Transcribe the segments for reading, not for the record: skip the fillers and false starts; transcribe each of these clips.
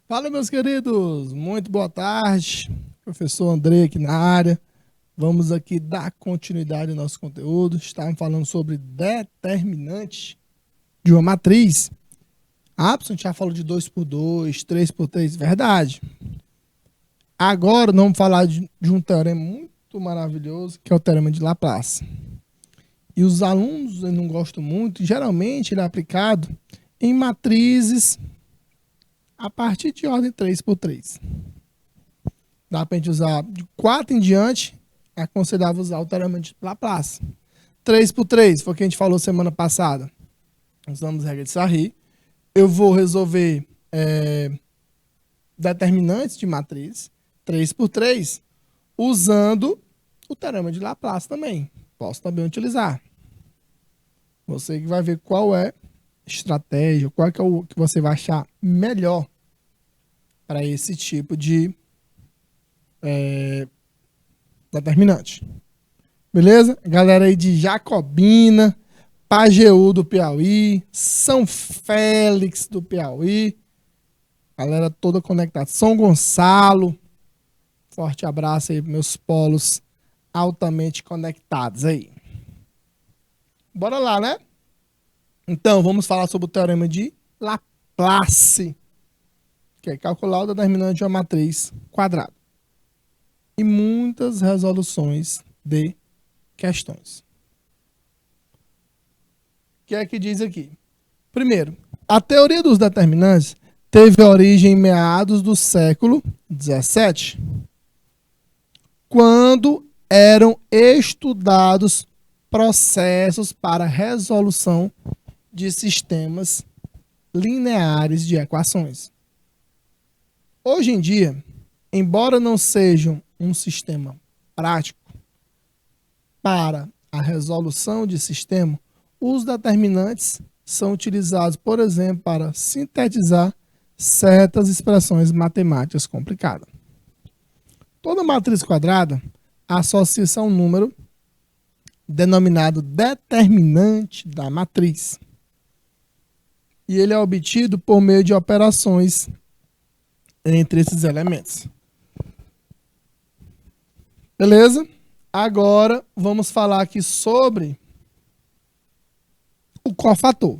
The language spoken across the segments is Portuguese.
Fala, meus queridos, muito boa tarde. Professor André aqui na área. Vamos aqui dar continuidade ao nosso conteúdo. Estávamos falando sobre determinante de uma matriz. A gente já falou de 2 por 2, 3 por 3, verdade. Agora nós vamos falar de um teorema muito maravilhoso, que é o teorema de Laplace. E os alunos não gostam muito, geralmente ele é aplicado em matrizes a partir de ordem 3 por 3. Dá para a gente usar de 4 em diante, é aconselhável usar o teorema de Laplace. 3 por 3 foi o que a gente falou semana passada. Usamos a regra de Sarri. Eu vou resolver determinantes de matriz 3 por 3 usando o teorema de Laplace também. Posso também utilizar. Você que vai ver qual é a estratégia, qual é o que você vai achar melhor para esse tipo de determinante. Beleza? Galera aí de Jacobina, Pajeú do Piauí, São Félix do Piauí, galera toda conectada. São Gonçalo, forte abraço aí para meus polos altamente conectados aí. Bora lá, né? Então, vamos falar sobre o teorema de Laplace, que é calcular o determinante de uma matriz quadrada. E muitas resoluções de questões. O que é que diz aqui? Primeiro, a teoria dos determinantes teve origem em meados do século XVII, quando eram estudados processos para resolução de sistemas lineares de equações. Hoje em dia, embora não sejam um sistema prático para a resolução de sistema, os determinantes são utilizados, por exemplo, para sintetizar certas expressões matemáticas complicadas. Toda matriz quadrada associa-se a um número denominado determinante da matriz. E ele é obtido por meio de operações entre esses elementos. Beleza? Agora vamos falar aqui sobre o cofator.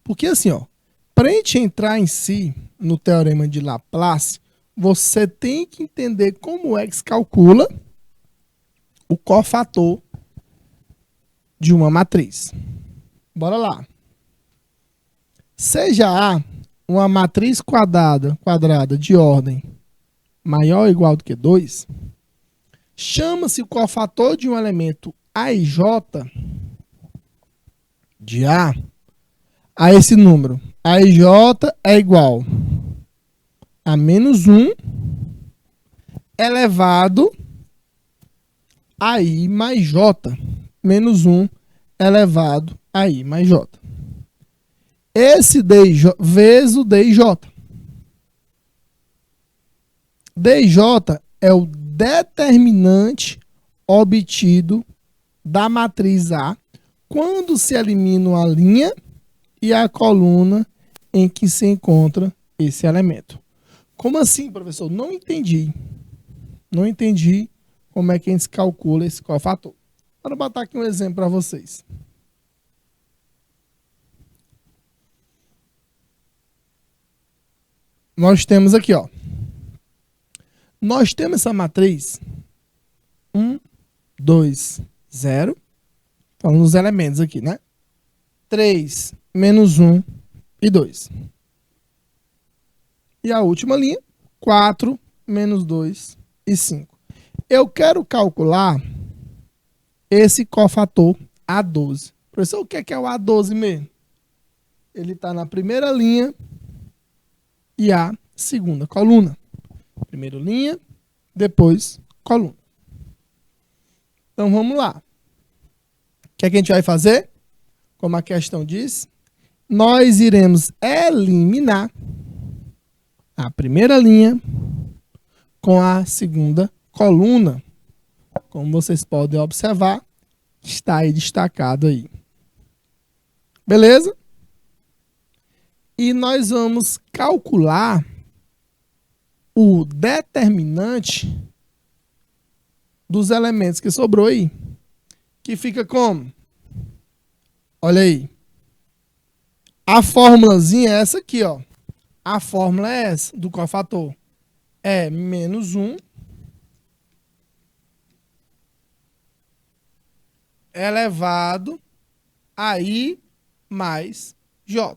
Porque assim, ó, para a gente entrar em si no teorema de Laplace, você tem que entender como é que se calcula o cofator de uma matriz. Bora lá. Seja A uma matriz quadrada de ordem maior ou igual do que 2, chama-se o cofator de um elemento AJ de A a esse número. AJ é igual a menos 1 elevado a I mais J. Menos 1 elevado a I mais J. Esse DJ vezes o DJ. DJ é o determinante obtido da matriz A quando se elimina a linha e a coluna em que se encontra esse elemento. Como assim, professor? Não entendi. Não entendi como é que a gente calcula esse cofator. Vou botar aqui um exemplo para vocês. Nós temos aqui, ó. Nós temos essa matriz 1, 2, 0. Falando dos elementos aqui, né? 3, menos 1 e 2. E a última linha, 4, menos 2 e 5. Eu quero calcular esse cofator A12. Professor, o que é o A12 mesmo? Ele está na primeira linha e a segunda coluna. Primeiro linha, depois coluna. Então vamos lá. O que é que a gente vai fazer? Como a questão diz, nós iremos eliminar a primeira linha com a segunda coluna. Como vocês podem observar, está aí destacado aí. Beleza? E nós vamos calcular o determinante dos elementos que sobrou aí. Que fica como? Olha aí. A fórmulazinha é essa aqui, ó. A fórmula é essa, do cofator. É menos 1 elevado a I mais J.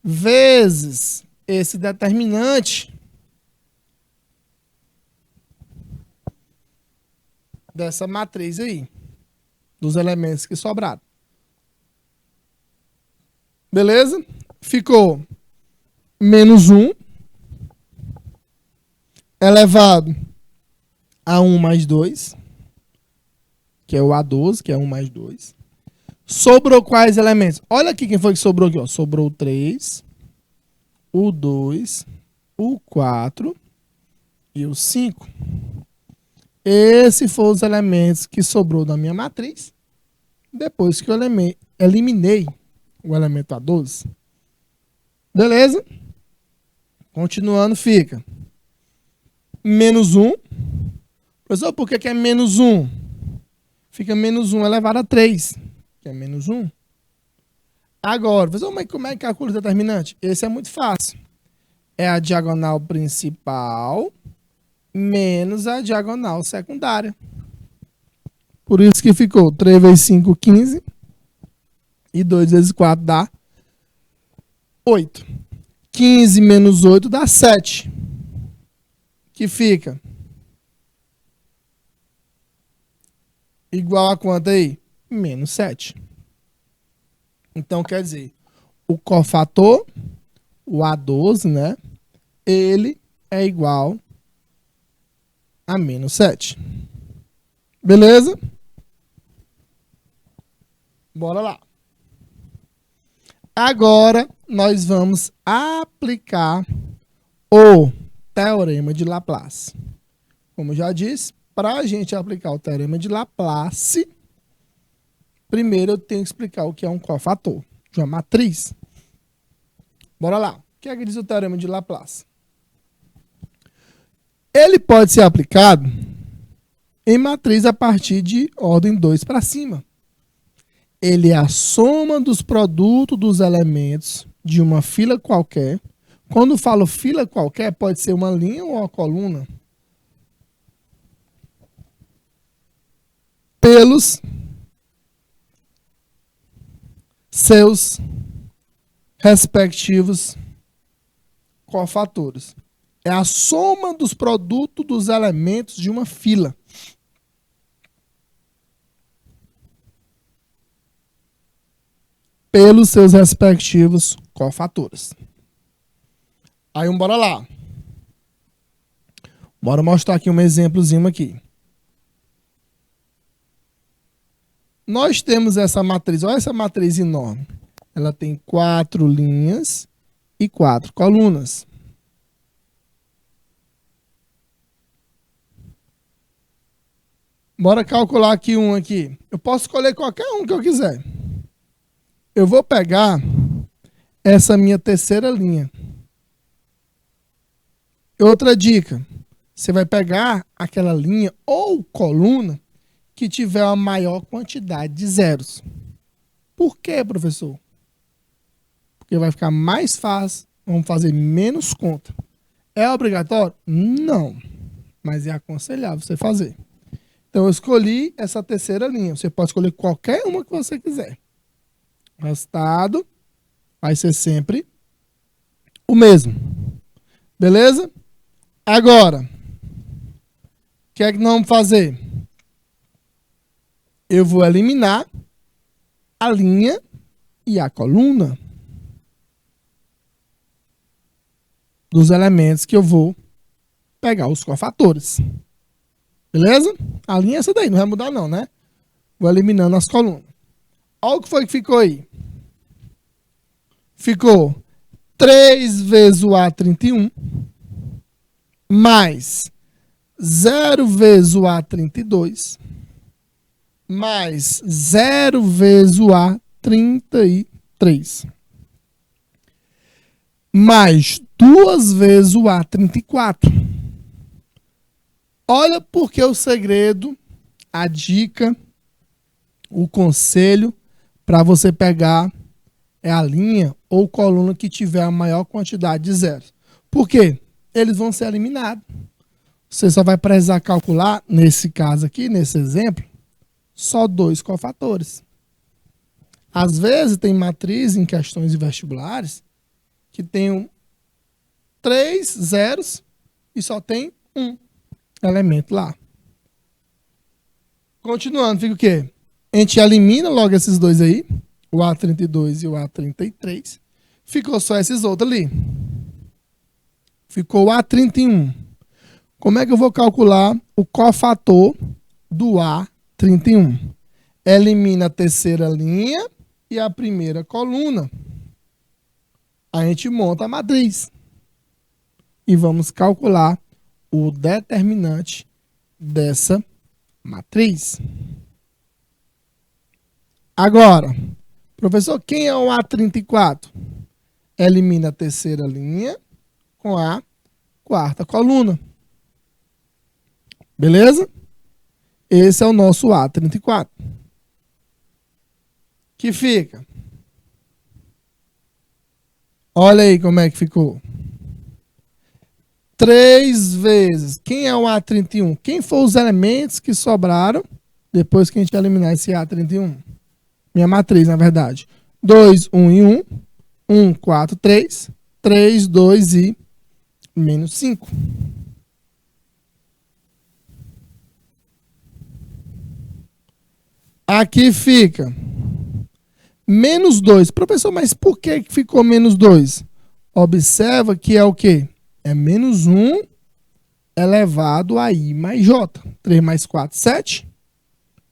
Vezes esse determinante dessa matriz aí, dos elementos que sobraram. Beleza? Ficou menos 1 elevado a 1 mais 2, que é o A12, que é 1 mais 2. Sobrou quais elementos? Olha aqui quem foi que sobrou aqui, ó. Sobrou o 3, o 2, o 4 e o 5. Esses foram os elementos que sobrou da minha matriz depois que eu eliminei o elemento A12. Beleza? Continuando, fica menos 1. Professor, por que é menos 1? Fica menos 1 elevado a 3, que é menos 1. Agora, professor, mas como é que calcula o determinante? Esse é muito fácil. É a diagonal principal menos a diagonal secundária. Por isso que ficou 3 vezes 5, 15. E 2 vezes 4 dá 8. 15 menos 8 dá 7. Que fica igual a quanto aí? Menos 7. Então, quer dizer, o cofator, o A12, né? Ele é igual a menos 7. Beleza? Bora lá. Agora, nós vamos aplicar o teorema de Laplace. Como eu já disse, para a gente aplicar o teorema de Laplace, primeiro eu tenho que explicar o que é um cofator de uma matriz. Bora lá. O que é que diz o teorema de Laplace? Ele pode ser aplicado em matriz a partir de ordem 2 para cima. Ele é a soma dos produtos dos elementos de uma fila qualquer. Quando falo fila qualquer, pode ser uma linha ou uma coluna. Pelos seus respectivos cofatores. É a soma dos produtos dos elementos de uma fila. Pelos seus respectivos cofatores. Aí, bora lá. Bora mostrar aqui um exemplozinho aqui. Nós temos essa matriz, olha essa matriz enorme. Ela tem 4 linhas e 4 colunas. Bora calcular aqui um aqui. Eu posso escolher qualquer um que eu quiser. Eu vou pegar essa minha terceira linha. Outra dica. Você vai pegar aquela linha ou coluna que tiver a maior quantidade de zeros. Por quê, professor? Porque vai ficar mais fácil, vamos fazer menos conta. É obrigatório? Não. Mas é aconselhável você fazer. Então, eu escolhi essa terceira linha. Você pode escolher qualquer uma que você quiser. O resultado vai ser sempre o mesmo. Beleza? Agora, o que é que nós vamos fazer? Eu vou eliminar a linha e a coluna dos elementos que eu vou pegar os cofatores. Beleza? A linha é essa daí, não vai mudar não, né? Vou eliminando as colunas. Olha o que foi que ficou aí. Ficou 3 vezes o A31 mais 0 vezes o A32 mais 0 vezes o A33. mais 2 vezes o A34. Olha porque o segredo, a dica, o conselho para você pegar é a linha ou coluna que tiver a maior quantidade de zeros. Por quê? Eles vão ser eliminados. Você só vai precisar calcular, nesse caso aqui, nesse exemplo, só 2 cofatores. Às vezes tem matriz em questões de vestibulares que tem 3 zeros e só tem um elemento lá. Continuando, fica o quê? A gente elimina logo esses dois aí, o A32 e o A33. Ficou só esses outros ali. Ficou o A31. Como é que eu vou calcular o cofator do A31? Elimina a terceira linha e a primeira coluna. A gente monta a matriz. E vamos calcular o determinante dessa matriz. Agora, professor, quem é o A34? Elimina a terceira linha com a quarta coluna. Beleza? Esse é o nosso A34. Que fica. Olha aí como é que ficou. 3 vezes. Quem é o A31? Quem foram os elementos que sobraram depois que a gente eliminar esse A31? Minha matriz, na verdade. 2, 1 e 1. 1, 4, 3. 3, 2 e menos 5. Aqui fica menos 2. Professor, mas por que ficou menos 2? Observa que é o quê? É menos 1 elevado a I mais J. 3 mais 4, 7.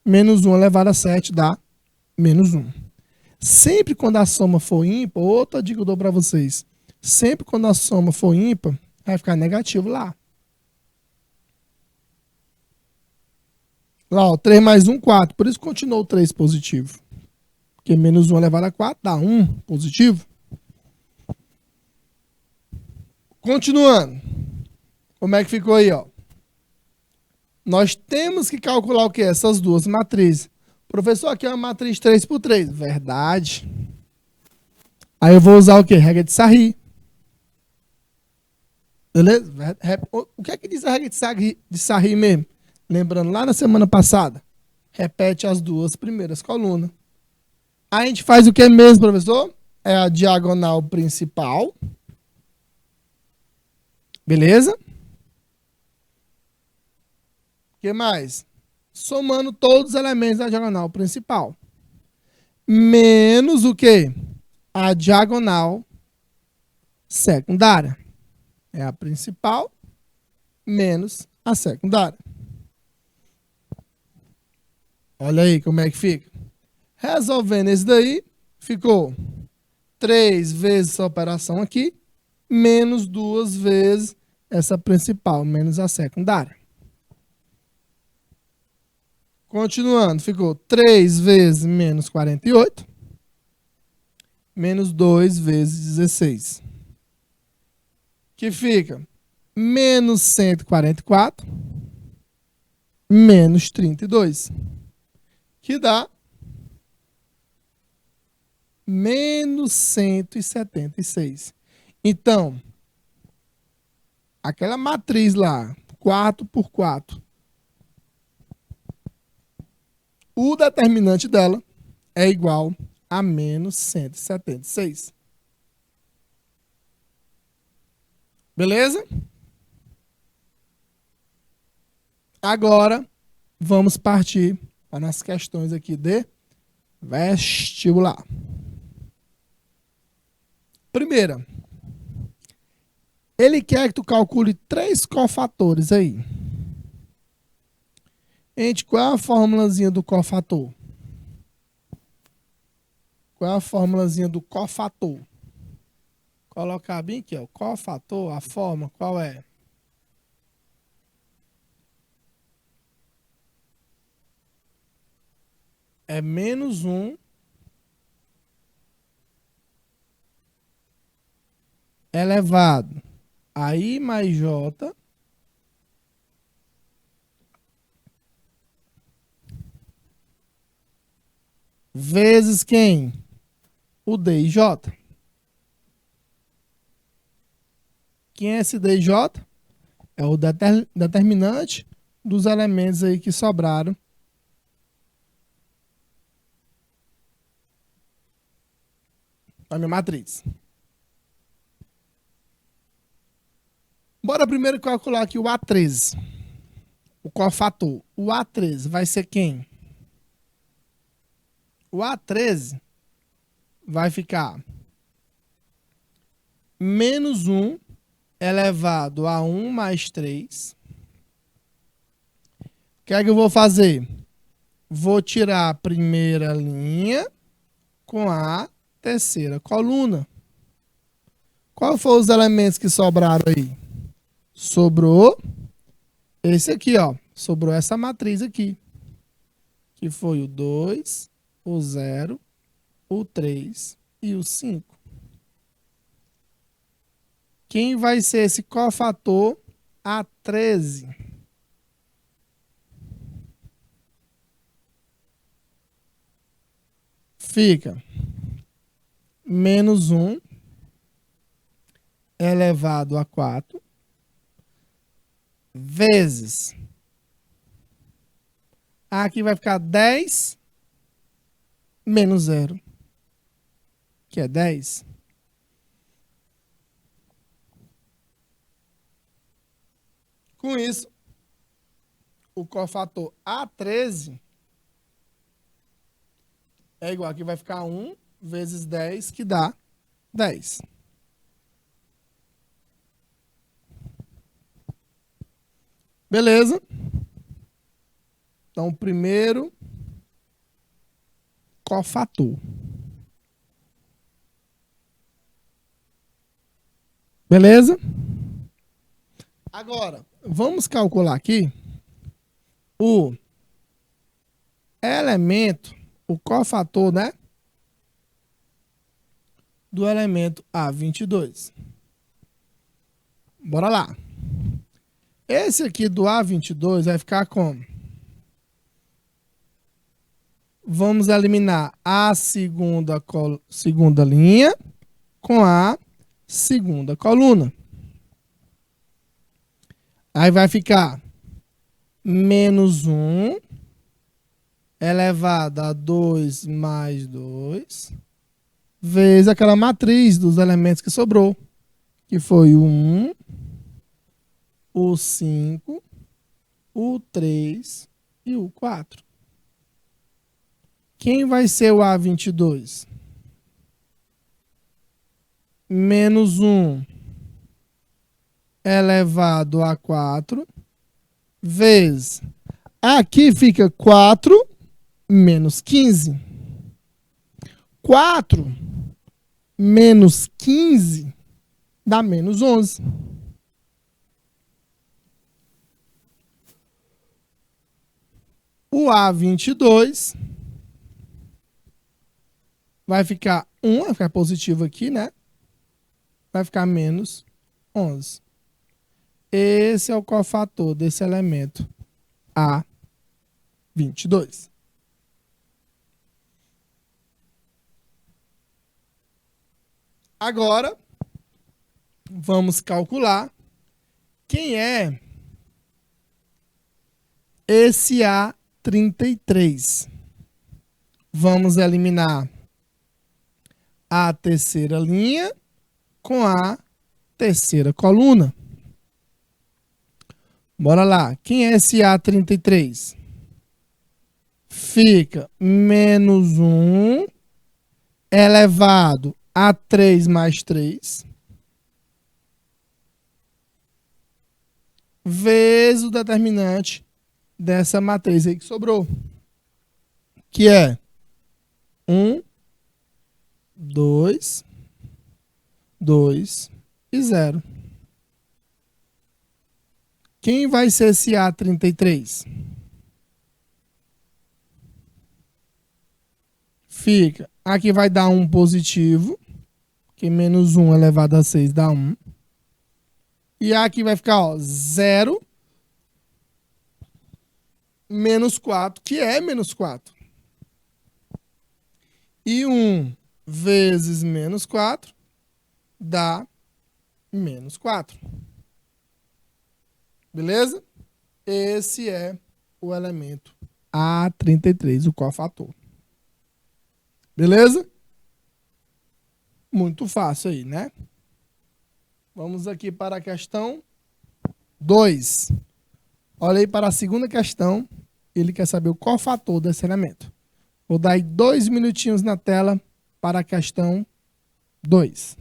Menos 1 elevado a 7 dá menos 1. Sempre quando a soma for ímpar, outra dica que eu dou para vocês. Sempre quando a soma for ímpar, vai ficar negativo lá. Lá, ó, 3 mais 1, 4. Por isso continuou o 3 positivo. Porque menos 1 elevado a 4 dá 1 positivo. Continuando. Como é que ficou aí, ó? Nós temos que calcular o que? Essas duas matrizes. Professor, aqui é uma matriz 3 por 3. Verdade. Aí eu vou usar o quê? Regra de Sarri. Beleza? O que é que diz a regra de Sarri mesmo? Lembrando lá na semana passada. Repete as duas primeiras colunas. Aí a gente faz o que mesmo, professor? É a diagonal principal. Beleza? O que mais? Somando todos os elementos da diagonal principal. Menos o quê? A diagonal secundária. É a principal menos a secundária. Olha aí como é que fica. Resolvendo esse daí, ficou 3 vezes essa operação aqui, menos 2 vezes essa principal, menos a secundária. Continuando, ficou 3 vezes menos 48, menos 2 vezes 16. Que fica menos 144, menos 32. Que dá menos 176. Então, aquela matriz lá, 4 por 4, o determinante dela é igual a menos 176. Beleza? Agora, vamos partir para as questões aqui de vestibular. Primeira, ele quer que tu calcule 3 cofatores aí. Gente, qual é a formulazinha do cofator? Qual é a formulazinha do cofator? Colocar bem aqui, ó. Cofator, a forma, qual é? É menos 1 elevado a I mais J vezes quem? O D e J. Quem é esse D e J? É o determinante dos elementos aí que sobraram na minha matriz. Bora primeiro calcular aqui o A13. O cofator. O A13 vai ser quem? O A13 vai ficar menos 1 elevado a 1 mais 3. O que é que eu vou fazer? Vou tirar a primeira linha com a terceira coluna. Qual foram os elementos que sobraram aí? Sobrou esse aqui, ó. Sobrou essa matriz aqui. Que foi o 2, o 0, o 3 e o 5. Quem vai ser esse cofator A13? Fica menos 1 elevado a 4 vezes. Aqui vai ficar 10 menos 0, que é 10. Com isso, o cofator A13 é igual, aqui vai ficar 1 vezes 10, que dá 10. Beleza? Então, o primeiro cofator. Beleza? Agora, vamos calcular aqui o elemento, o cofator, né? Do elemento A22. Bora lá. Esse aqui do A22 vai ficar como? Vamos eliminar a segunda linha com a segunda coluna. Aí vai ficar menos 1 elevado a 2 mais 2 vezes aquela matriz dos elementos que sobrou, que foi o 1, o 5, o 3 e o 4. Quem vai ser o A22? Menos 1 elevado a 4 vezes. Aqui fica 4 menos 15. 4 menos 15 dá menos 11. O A22 vai ficar 1, vai ficar positivo aqui, né? Vai ficar menos 11. Esse é o cofator desse elemento A22. Agora, vamos calcular quem é esse A33. Vamos eliminar a terceira linha com a terceira coluna. Bora lá. Quem é esse A33? Fica menos 1 elevado a 3 mais 3 vezes o determinante dessa matriz aí que sobrou, que é 1, 2, 2 e 0. Quem vai ser esse A33? Fica, aqui vai dar um positivo, que menos 1 elevado a 6 dá 1. E aqui vai ficar, ó, 0 menos 4, que é menos 4. E 1 vezes menos 4 dá menos 4. Beleza? Esse é o elemento A33, o cofator. Beleza? Muito fácil aí, né? Vamos aqui para a questão 2. Olha aí para a segunda questão. Ele quer saber o cofator desse elemento. Vou dar aí 2 minutinhos na tela para a questão 2.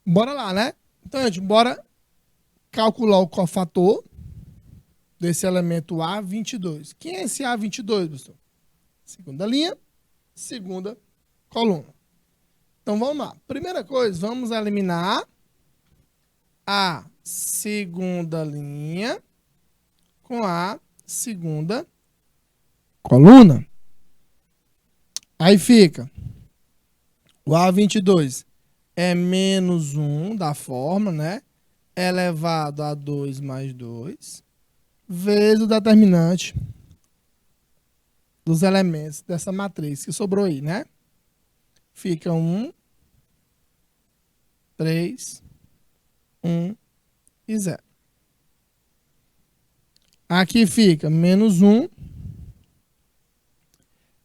Bora lá, né? Então, gente, bora calcular o cofator desse elemento A22. Quem é esse A22, pessoal? Segunda linha, segunda coluna. Então, vamos lá. Primeira coisa, vamos eliminar a segunda linha com a segunda coluna. Aí fica o A22 é menos 1 da fórmula, né? Elevado a 2 mais 2, vezes o determinante dos elementos dessa matriz que sobrou aí, né? Fica 1, 3, 1 e 0. Aqui fica menos 1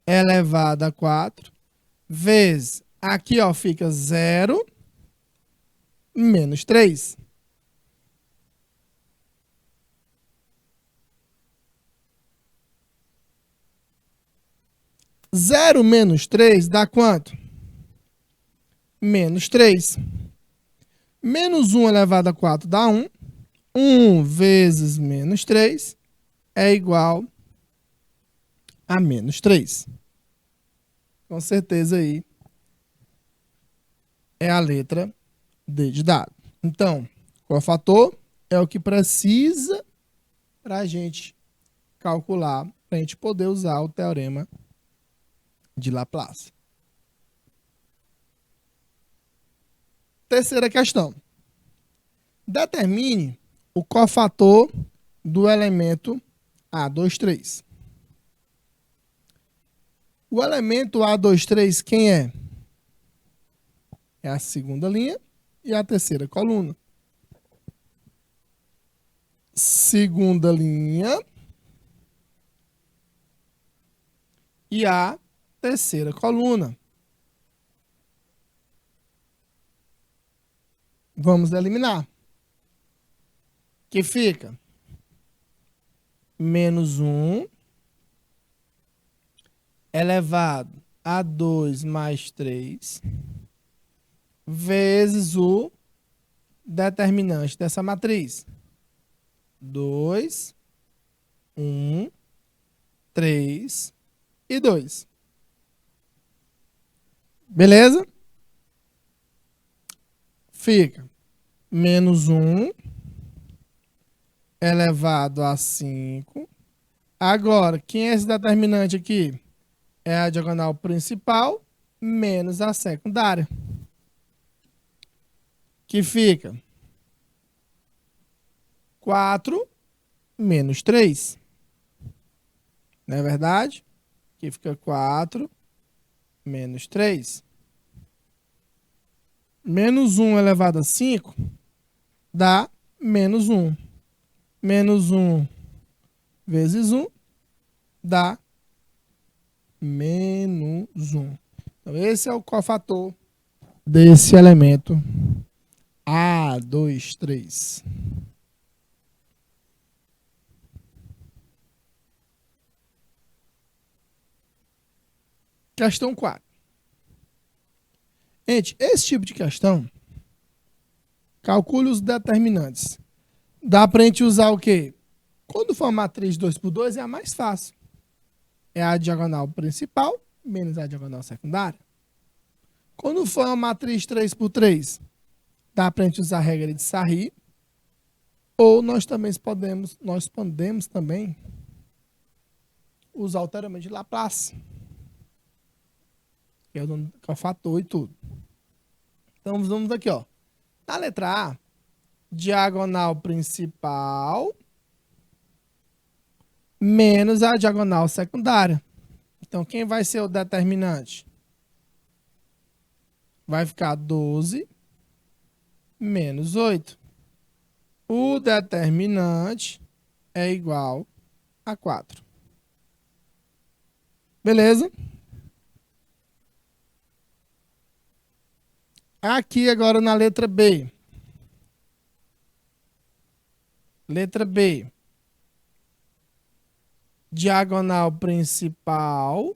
elevado a 4, vezes, aqui ó, fica 0 menos 3. Zero menos 3 dá quanto? Menos 3. Menos 1 elevado a 4 dá 1. 1 vezes menos 3 é igual a menos 3. Com certeza aí é a letra D de dado. Então, cofator é o que precisa para a gente calcular, para a gente poder usar o teorema de Laplace. Terceira questão. Determine o cofator do elemento A23. O elemento A23 quem é? É a segunda linha e a terceira coluna. Segunda linha e a terceira coluna. Vamos eliminar. Que fica menos 1 elevado a 2 mais 3 vezes o determinante dessa matriz. 2, 1, 3 e 2. Beleza? Fica menos 1 elevado a 5. Agora, quem é esse determinante aqui? É a diagonal principal menos a secundária. Que fica 4 menos 3. Não é verdade? Que fica 4 menos 3. Menos 1 elevado a 5 dá menos 1. Menos 1 vezes 1 dá menos 1. Então, esse é o cofator desse elemento A23. Questão 4. Gente, esse tipo de questão, calcule os determinantes. Dá pra gente usar o quê? Quando for a matriz 2x2 é a mais fácil. É a diagonal principal menos a diagonal secundária. Quando for uma matriz 3x3, dá pra gente usar a regra de Sarri. Ou nós podemos também usar o teorema de Laplace, que é o fator e tudo. Então, vamos aqui, ó. Na letra A, diagonal principal menos a diagonal secundária. Então, quem vai ser o determinante? Vai ficar 12 menos 8. O determinante é igual a 4. Beleza? Aqui agora na letra B. Letra B. Diagonal principal.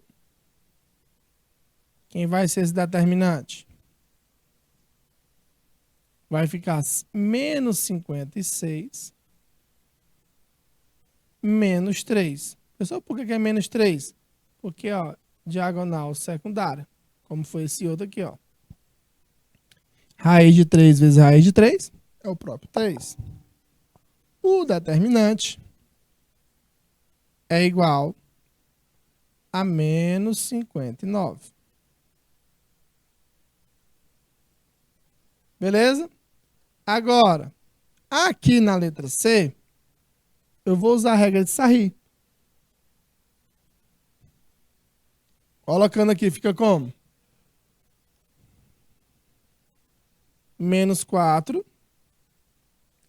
Quem vai ser esse determinante? Vai ficar menos 56 menos 3. Pessoal, por que é menos 3? Porque, ó, diagonal secundária. Como foi esse outro aqui, ó. Raiz de 3 vezes raiz de 3 é o próprio 3. O determinante é igual a menos 59. Beleza? Agora, aqui na letra C, eu vou usar a regra de Sarri. Colocando aqui, fica como? Menos 4,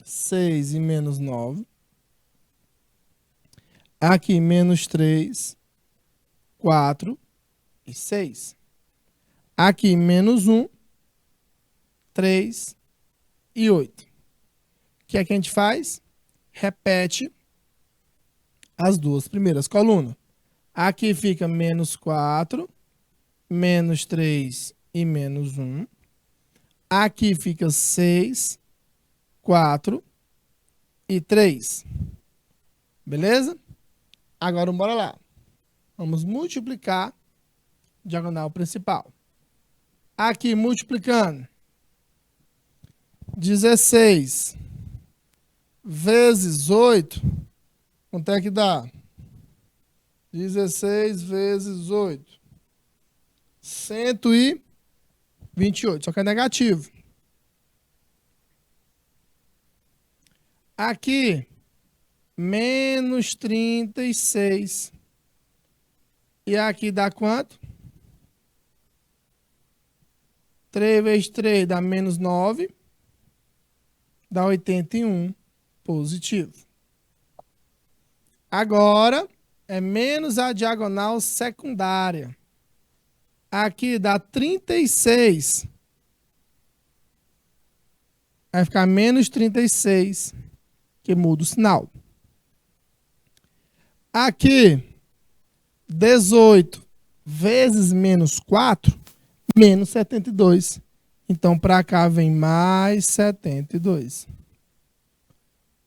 6 e menos 9. Aqui, menos 3, 4 e 6. Aqui, menos 1, 3 e 8. O que é que a gente faz? Repete as duas primeiras colunas. Aqui fica menos 4, menos 3 e menos 1. Aqui fica 6, 4 e 3. Beleza? Agora, bora lá. Vamos multiplicar diagonal principal. Aqui, multiplicando. 16 vezes 8, quanto é que dá? 16 vezes 8. 128, só que é negativo. Aqui, menos 36. E aqui dá quanto? 3 vezes 3 dá menos 9. Dá 81 positivo. Agora, é menos a diagonal secundária. Aqui dá 36. Vai ficar menos 36, que muda o sinal. Aqui, 18 vezes menos 4, menos 72. Então, para cá vem mais 72.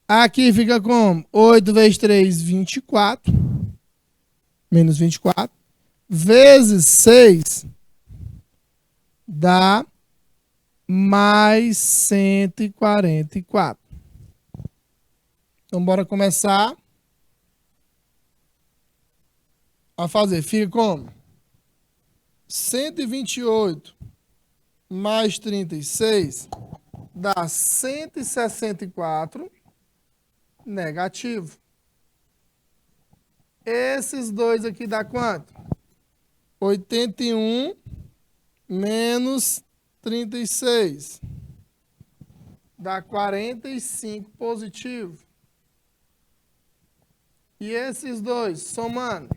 Aqui fica como? 8 vezes 3, 24. Menos 24. Vezes 6 dá mais 144. Então, bora começar a fazer. Fica como? 128 mais 36 dá 164 negativo. Esses dois aqui dá quanto? 81 menos 36 dá 45 positivo. E esses dois, somando,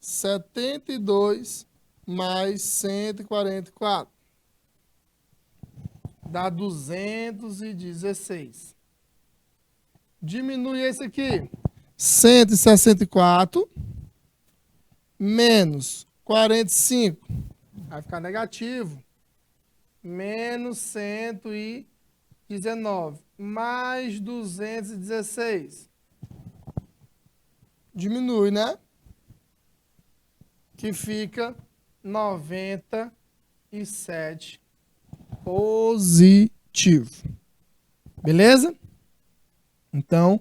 72 mais 144 dá 216. Diminui esse aqui. 164 menos 45 vai ficar negativo. Menos 119 mais 216. Diminui, né? Que fica 97 positivo. Beleza? Então,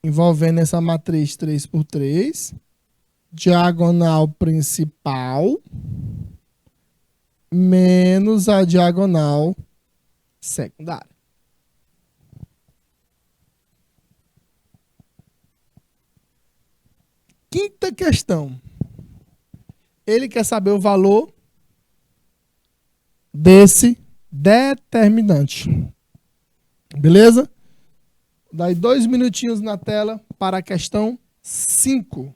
envolvendo essa matriz 3 por 3, diagonal principal menos a diagonal secundária. Quinta questão. Ele quer saber o valor desse determinante. Beleza? Daí 2 minutinhos na tela para a questão 5.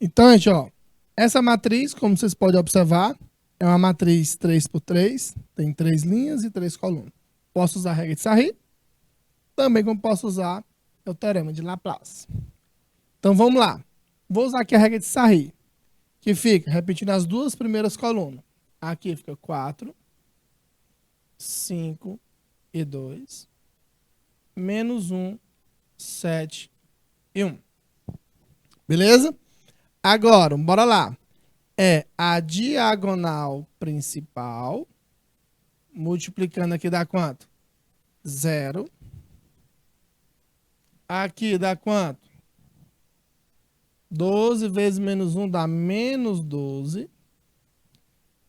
Então, gente, ó, essa matriz, como vocês podem observar, é uma matriz 3x3, tem 3 linhas e 3 colunas. Posso usar a regra de Sarri, também como posso usar o teorema de Laplace. Então, vamos lá. Vou usar aqui a regra de Sarri, que fica repetindo as duas primeiras colunas. Aqui fica 4, 5 e 2, menos 1, 7 e 1. Beleza? Agora, bora lá. É a diagonal principal, multiplicando aqui dá quanto? 0. Aqui dá quanto? 12 vezes menos 1 dá menos 12.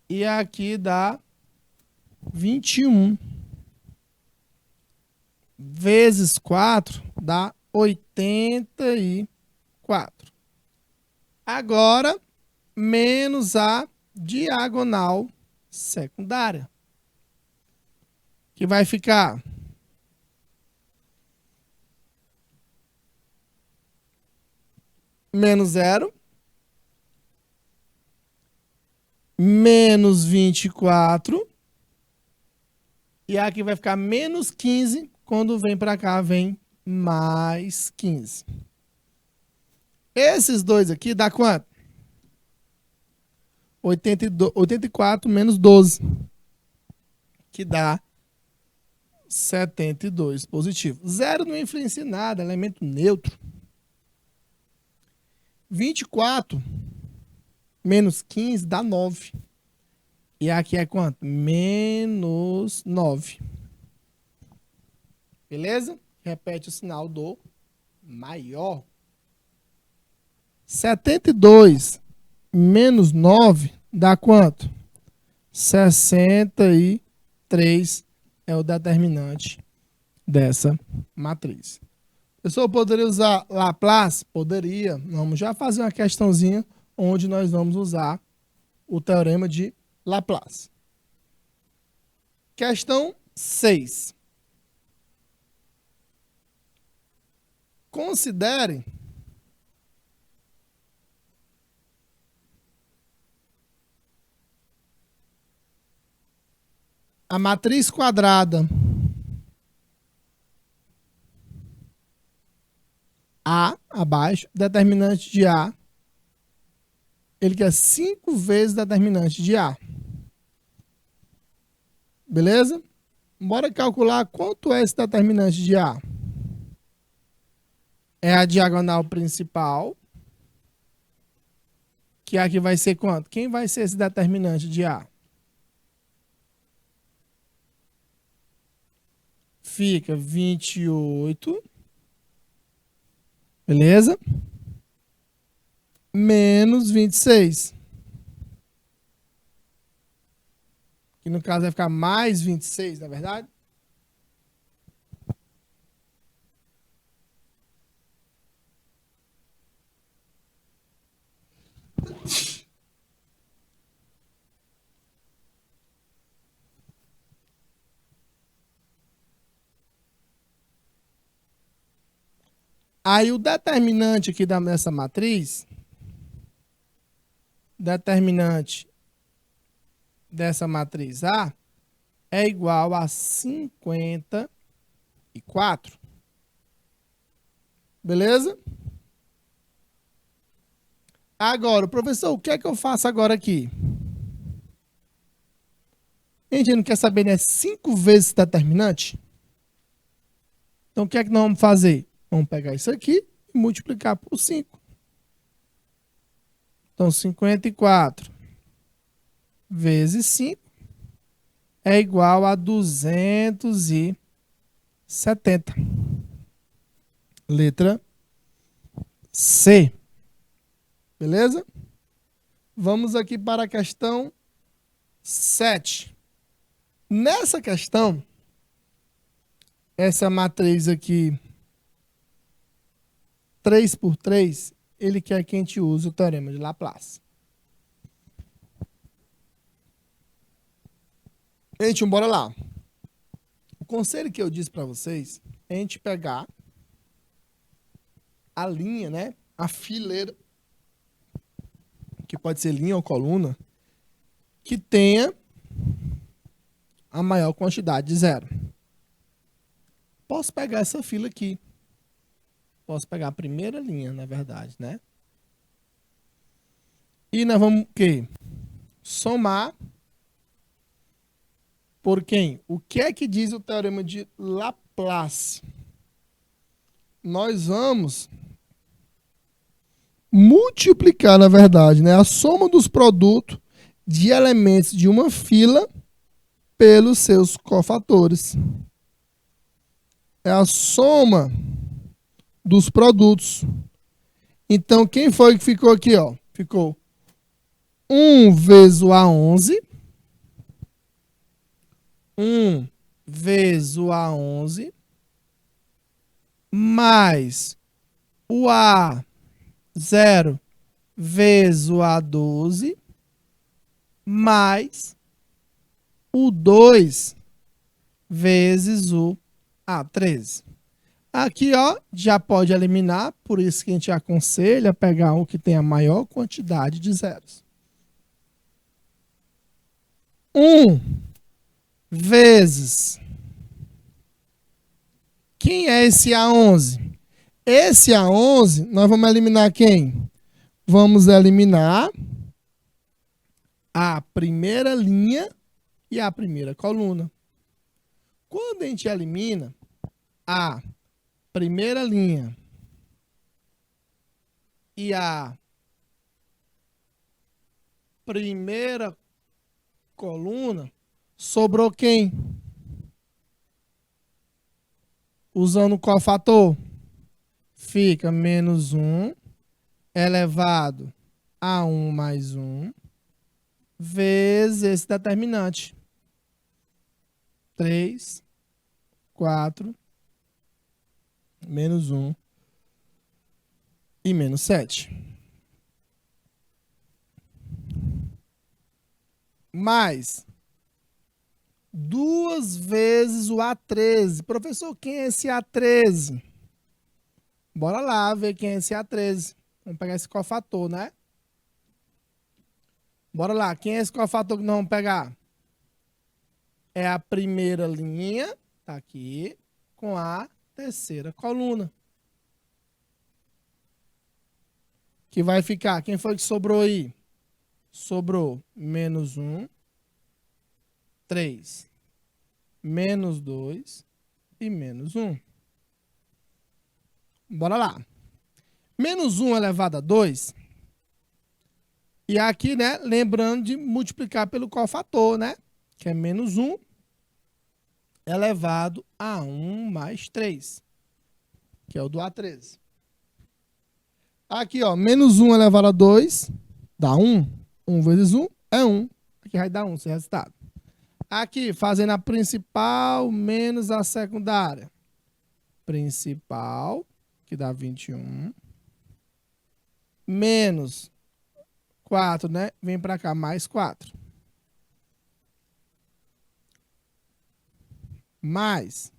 E aqui dá 21. Vezes 4 dá 84. Agora, menos a diagonal secundária, que vai ficar menos 0, menos 24, e aqui vai ficar menos 15, quando vem para cá vem mais 15. Esses dois aqui dá quanto? 84 menos 12, que dá 72 positivo. 0 não influencia em nada, elemento neutro. 24 menos 15 dá 9. E aqui é quanto? Menos 9. Beleza? Repete o sinal do maior. 72 menos 9 dá quanto? 63 é o determinante dessa matriz. Pessoal, poderia usar Laplace? Poderia. Vamos já fazer uma questãozinha onde nós vamos usar o teorema de Laplace. Questão 6. Considere a matriz quadrada A abaixo, determinante de A, ele quer 5 vezes determinante de A. Beleza? Bora calcular quanto é esse determinante de A. É a diagonal principal, que aqui vai ser quanto? Quem vai ser esse determinante de A? Fica 28, beleza? Menos 26. Que no caso vai ficar mais 26, na verdade? Aí o determinante aqui dessa matriz, determinante dessa matriz A, é igual a 54. Beleza? Agora, professor, o que é que eu faço agora aqui? A gente não quer saber, né? 5 vezes determinante? Então, o que é que nós vamos fazer? Vamos pegar isso aqui e multiplicar por 5. Então, 54 vezes 5 é igual a 270. Letra C. Beleza? Vamos aqui para a questão 7. Nessa questão, essa matriz aqui, 3 por 3, ele quer que a gente use o teorema de Laplace. Gente, bora lá. O conselho que eu disse para vocês é a gente pegar a linha, né? A fileira que pode ser linha ou coluna, que tenha a maior quantidade de zero. Posso pegar essa fila aqui. Posso pegar a primeira linha, na verdade, né? E nós vamos o quê? Somar por quem? O que é que diz o teorema de Laplace? Nós vamos multiplicar, na verdade, né, a soma dos produtos de elementos de uma fila pelos seus cofatores. É a soma dos produtos. Então, quem foi que ficou aqui, ó? Ficou 1 vezes o A11. 1 vezes o A11. Mais o A0 vezes o A12. Mais o 2 vezes o A13. Aqui, ó, já pode eliminar, por isso que a gente aconselha pegar um que tenha a maior quantidade de zeros. 1 vezes... Quem é esse A11? Esse A11, nós vamos eliminar quem? Vamos eliminar a primeira linha e a primeira coluna. Quando a gente elimina a primeira linha e a primeira coluna, sobrou quem? Usando qual fator? Fica menos 1 elevado a 1 mais 1 vezes esse determinante. 3, 4, menos 1 e menos 7. Mais 2 vezes o A13. Professor, quem é esse A13? Bora lá ver quem é esse A13. Vamos pegar esse cofator, né? Bora lá. Quem é esse cofator que nós vamos pegar? É a primeira linha, tá aqui, com a terceira coluna. Que vai ficar, quem foi que sobrou aí? Sobrou menos 1, 3, menos 2 e menos 1. Bora lá. Menos 1 elevado a 2. E aqui, né, lembrando de multiplicar pelo cofator, né? Que é menos 1 elevado a 1 mais 3. Que é o do A13. Aqui, ó, menos 1 elevado a 2 dá 1. 1 vezes 1 é 1. Aqui vai dar 1, esse resultado. Aqui, fazendo a principal menos a secundária. Principal, que dá 21. Menos 4, né? Vem para cá, mais 4. Mais.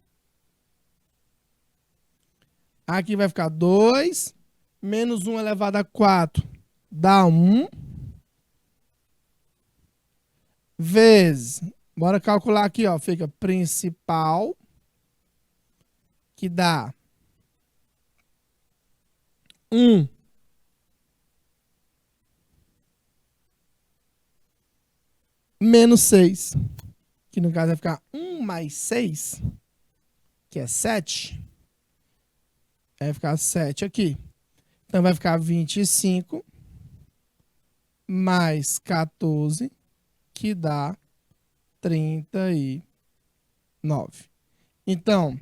Aqui vai ficar 2. Menos 1 elevado a 4 dá 1. Vezes. Bora calcular aqui, ó. Fica principal, que dá 1. Menos 6. Que no caso vai ficar 1 mais 6, que é 7. Vai ficar 7 aqui. Então vai ficar 25 mais 14, que dá 39. Então,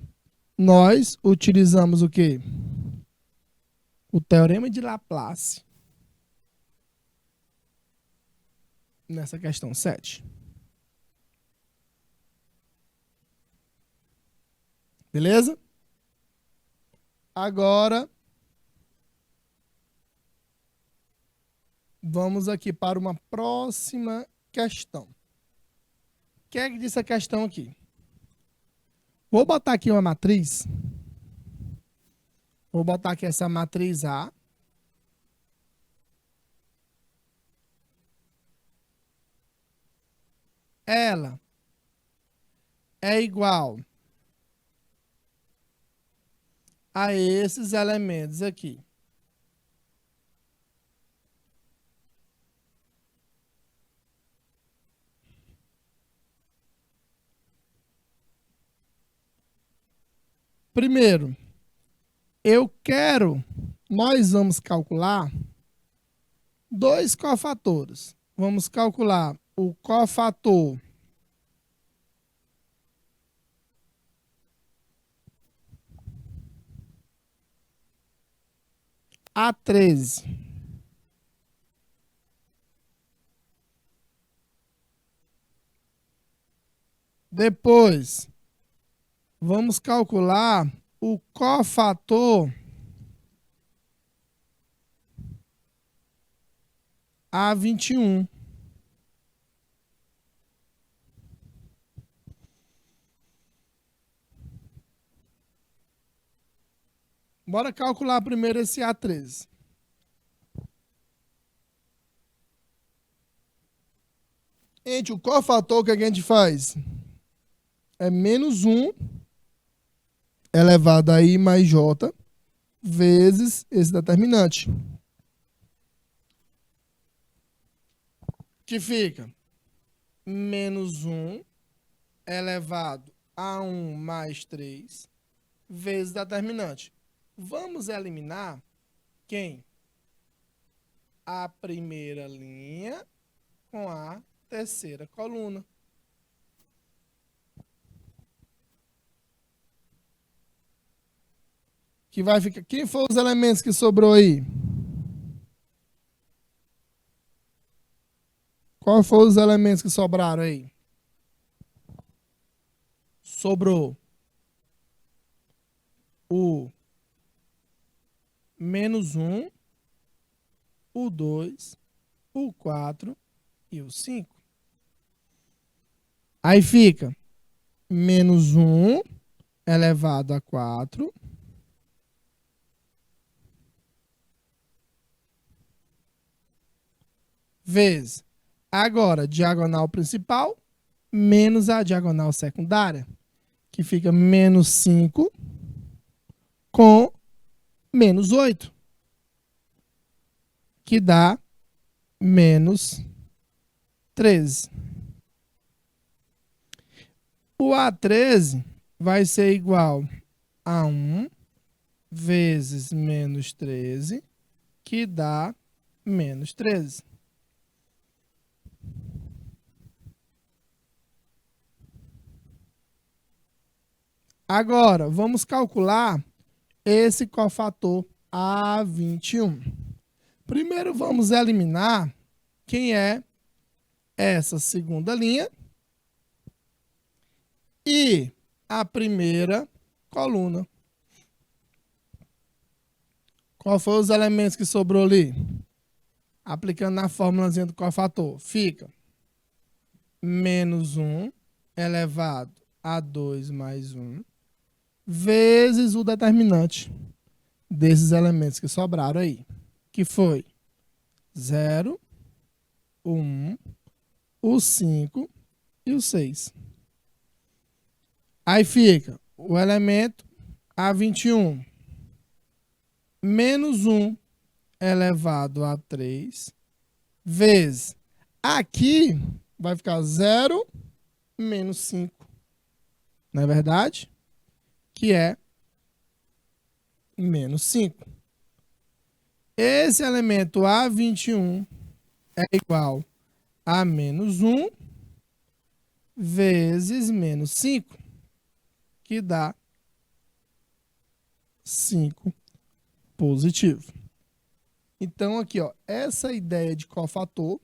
nós utilizamos o quê? O teorema de Laplace nessa questão 7. Beleza? Agora, vamos aqui para uma próxima questão. O que é que diz essa questão aqui? Vou botar aqui uma matriz. Vou botar aqui essa matriz A. ela é igual a esses elementos aqui. Primeiro, nós vamos calcular dois cofatores. Vamos calcular o cofator A13. Depois, vamos calcular o cofator A21. Bora calcular primeiro esse A13. Gente, o cofator que a gente faz é menos 1 elevado a I mais J vezes esse determinante. Que fica menos 1 elevado a 1 mais 3 vezes determinante. Vamos eliminar quem? A primeira linha com a terceira coluna. Que vai ficar. Quem foram os elementos que sobrou aí? Quais foram os elementos que sobraram aí? Sobrou o menos 1, o 2, o 4 e o 5. Aí fica menos 1 elevado a 4 vezes agora diagonal principal menos a diagonal secundária, que fica menos 5 com menos 8, que dá menos 13. O A13 vai ser igual a 1 vezes menos 13, que dá menos 13. Agora, vamos calcular esse cofator A21. Primeiro, vamos eliminar quem é essa segunda linha e a primeira coluna. Qual foram os elementos que sobrou ali? Aplicando na fórmulazinha do cofator, fica menos 1 elevado a 2 mais 1 vezes o determinante desses elementos que sobraram aí, que foi 0, o 1, o 5 e o 6. Aí fica o elemento A21 menos 1 elevado a 3 vezes. Aqui vai ficar 0 menos 5. Não é verdade? Que é menos 5. Esse elemento A21 é igual a menos 1 vezes menos 5, que dá 5 positivo. Então, aqui, ó, essa ideia de cofator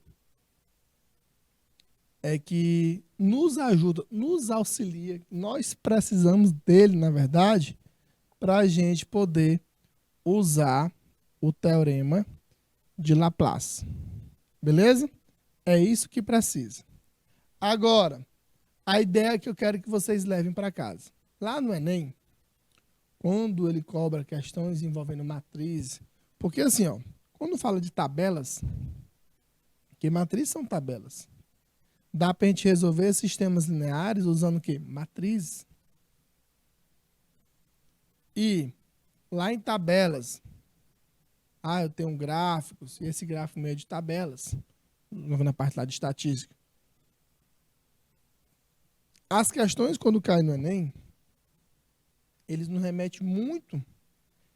é que nos ajuda, nos auxilia, nós precisamos dele, na verdade, para a gente poder usar o teorema de Laplace. Beleza? É isso que precisa. Agora, a ideia que eu quero que vocês levem para casa. Lá no Enem, quando ele cobra questões envolvendo matriz, porque assim, ó, quando fala de tabelas, que matrizes são tabelas, Dá para a gente resolver sistemas lineares usando o quê? Matrizes. E lá em tabelas, eu tenho gráficos, e esse gráfico meio de tabelas, na parte lá de estatística. As questões, quando caem no Enem, eles nos remetem muito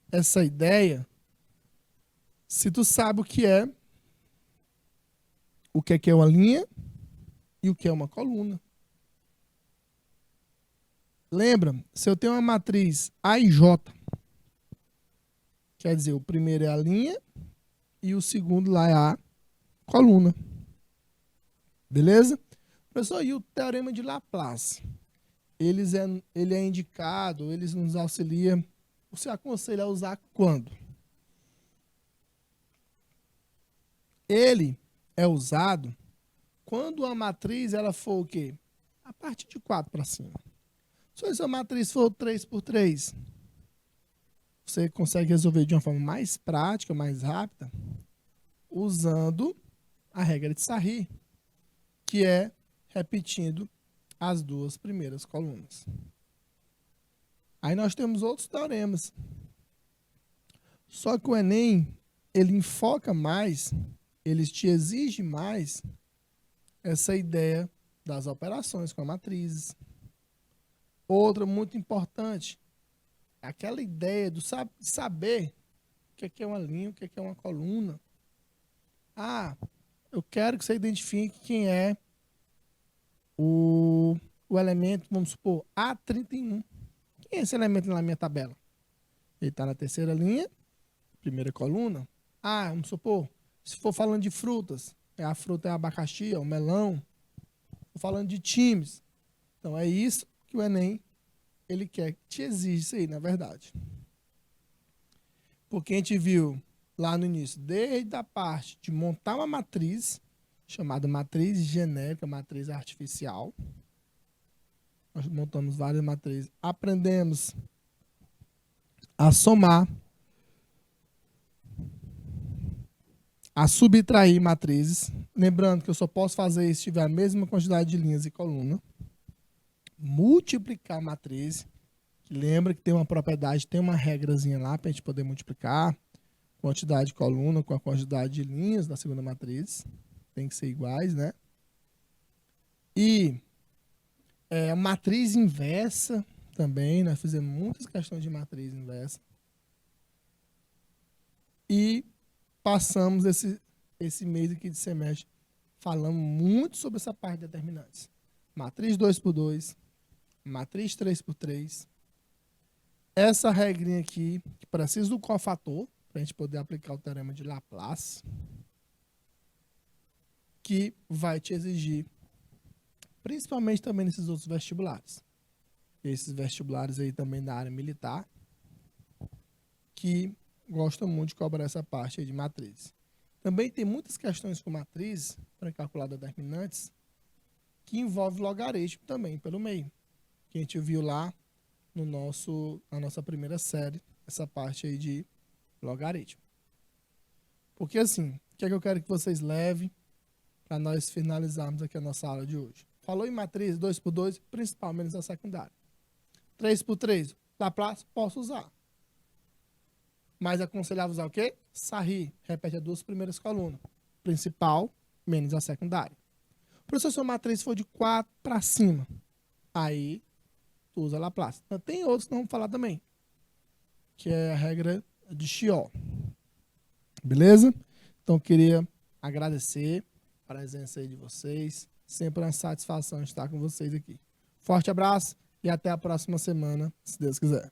essa ideia, se tu sabe o que é uma linha e o que é uma coluna. Lembra, se eu tenho uma matriz A e J, quer dizer, o primeiro é a linha e o segundo lá é a coluna. Beleza? Professor, e o teorema de Laplace? Ele é indicado, eles nos auxilia. Você aconselha a usar quando? Ele é usado quando a matriz ela for o quê? A partir de 4 para cima. Se a sua matriz for 3 por 3, você consegue resolver de uma forma mais prática, mais rápida, usando a regra de Sarri, que é repetindo as duas primeiras colunas. Aí nós temos outros teoremas. Só que o Enem, ele enfoca mais, ele te exige mais essa ideia das operações com a matrizes. Outra muito importante, aquela ideia de saber o que é uma linha, o que é uma coluna. Eu quero que você identifique quem é o elemento, vamos supor, A31. Quem é esse elemento na minha tabela? Ele está na terceira linha, primeira coluna. Vamos supor, se for falando de frutas, a fruta é abacaxi, é o melão. Estou falando de times. Então é isso que o Enem ele quer, te exige isso aí, na verdade. Porque a gente viu lá no início, desde a parte de montar uma matriz, chamada matriz genérica, matriz artificial. Nós montamos várias matrizes. Aprendemos a somar, a subtrair matrizes. Lembrando que eu só posso fazer isso se tiver a mesma quantidade de linhas e coluna. Multiplicar matriz. Lembra que tem uma propriedade, tem uma regrazinha lá para a gente poder multiplicar quantidade de coluna com a quantidade de linhas da segunda matriz. Tem que ser iguais, né? E matriz inversa também. Nós fizemos muitas questões de matriz inversa. E passamos esse mês aqui de semestre falando muito sobre essa parte de determinantes. Matriz 2x2, matriz 3x3. Essa regrinha aqui, que precisa do cofator, para a gente poder aplicar o teorema de Laplace, que vai te exigir, principalmente também nesses outros vestibulares. Esses vestibulares aí também da área militar, que gostam muito de cobrar essa parte aí de matrizes. Também tem muitas questões com matrizes, para calcular determinantes, que envolve logaritmo também, pelo meio. Que a gente viu lá na nossa primeira série, essa parte aí de logaritmo. Porque assim, o que é que eu quero que vocês levem para nós finalizarmos aqui a nossa aula de hoje? Falou em matriz 2x2, principalmente na secundária. 3x3, Laplace, posso usar. Mas aconselhava usar o quê? Sarri, repete as duas primeiras colunas. Principal menos a secundária. Professor, se a matriz for de 4 para cima, aí tu usa Laplace. Tem outros que não vamos falar também, que é a regra de Chiot. Beleza? Então, eu queria agradecer a presença aí de vocês. Sempre uma satisfação estar com vocês aqui. Forte abraço e até a próxima semana, se Deus quiser.